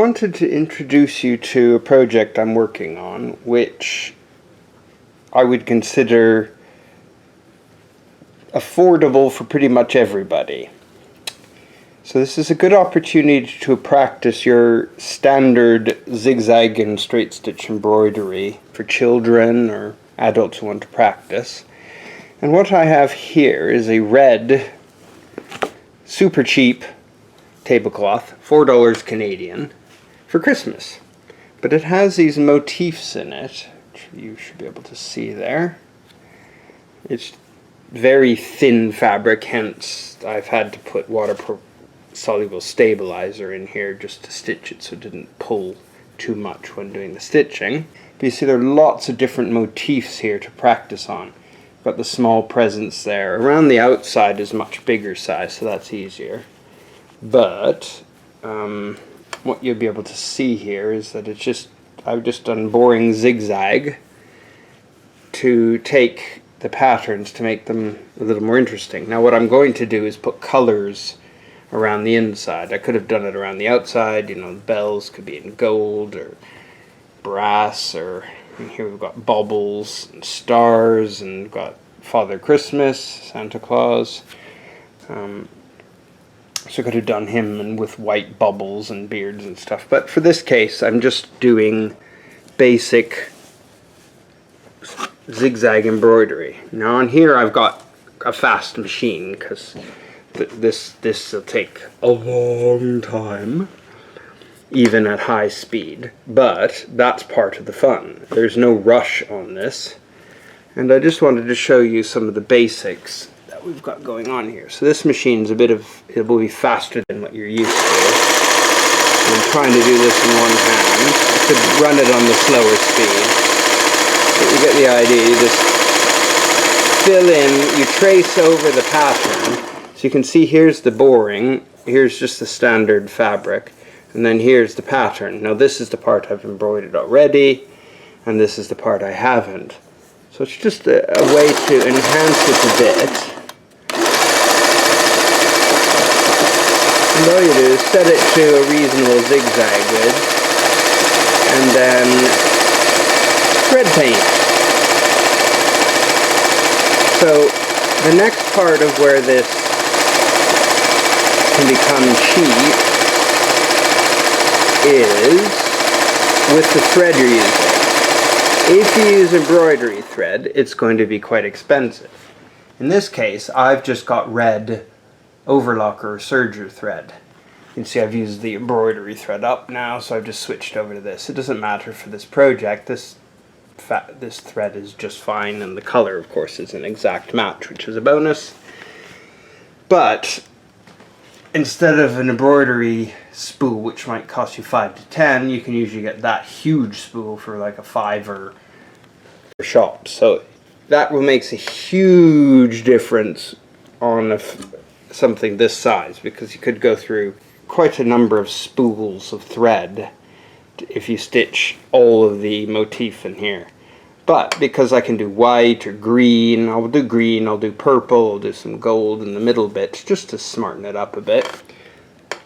wanted to introduce you to a project I'm working on, which I would consider affordable for pretty much everybody. So this is a good opportunity to practice your standard zigzag and straight stitch embroidery for children or adults who want to practice. And what I have here is a red, super cheap tablecloth, $4 Canadian, for Christmas. But it has these motifs in it, which you should be able to see there. It's very thin fabric, hence I've had to put water-soluble stabilizer in here just to stitch it so it didn't pull too much when doing the stitching. But you see there are lots of different motifs here to practice on. Got the small presents there. Around the outside is much bigger size, so that's easier. But what you'll be able to see here is that I've just done boring zigzag to take the patterns to make them a little more interesting. Now what I'm going to do is put colors around the inside. I could have done it around the outside, the bells could be in gold or brass, or here we've got baubles and stars, and we've got Father Christmas, Santa Claus. So I could have done him and with white bubbles and beards and stuff. But for this case, I'm just doing basic zigzag embroidery. Now on here I've got a fast machine because this will take a long time, even at high speed. But that's part of the fun. There's no rush on this. And I just wanted to show you some of the basics that we've got going on here. So this machine's it will be faster than what you're used to. I'm trying to do this in one hand. I could run it on the slower speed. But you get the idea. You just fill in, you trace over the pattern. So you can see here's the boring, here's just the standard fabric, and then here's the pattern. Now this is the part I've embroidered already, and this is the part I haven't. So it's just a way to enhance it a bit. And all you do is set it to a reasonable zigzag width, and then thread paint. So the next part of where this can become cheap is with the thread you're using. If you use embroidery thread, it's going to be quite expensive. In this case, I've just got red overlocker or serger thread. You can see I've used the embroidery thread up now, so I've just switched over to this. It doesn't matter for this project. This thread is just fine, and the color, of course, is an exact match, which is a bonus. But instead of an embroidery spool, which might cost you $5 to $10, you can usually get that huge spool for like a $5 per shop. So that makes a huge difference on something this size, because you could go through quite a number of spools of thread if you stitch all of the motif in here. But because I can do white or green, I'll do purple, I'll do some gold in the middle bit just to smarten it up a bit.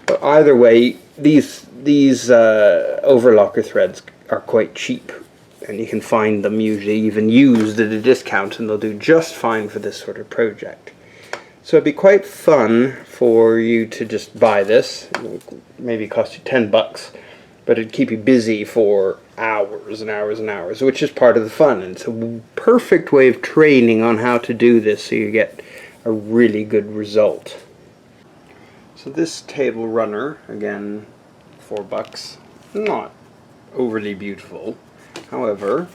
But either way, these overlocker threads are quite cheap, and you can find them usually even used at a discount, and they'll do just fine for this sort of project. So it'd be quite fun for you to just buy this. It would maybe cost you $10, but it'd keep you busy for hours and hours and hours, which is part of the fun. And it's a perfect way of training on how to do this so you get a really good result. So this table runner, again, $4, not overly beautiful. However,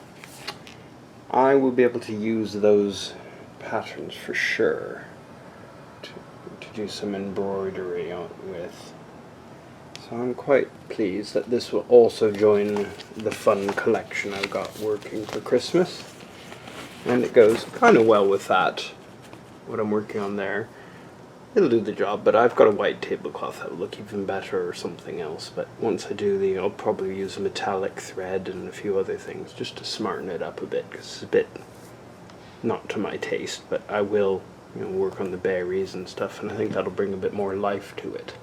I will be able to use those patterns for sure to do some embroidery with. So I'm quite pleased that this will also join the fun collection I've got working for Christmas. And it goes kind of well with that, what I'm working on there. It'll do the job, but I've got a white tablecloth that will look even better, or something else. But once I do I'll probably use a metallic thread and a few other things just to smarten it up a bit, because it's a bit not to my taste, but I will work on the berries and stuff, and I think that'll bring a bit more life to it.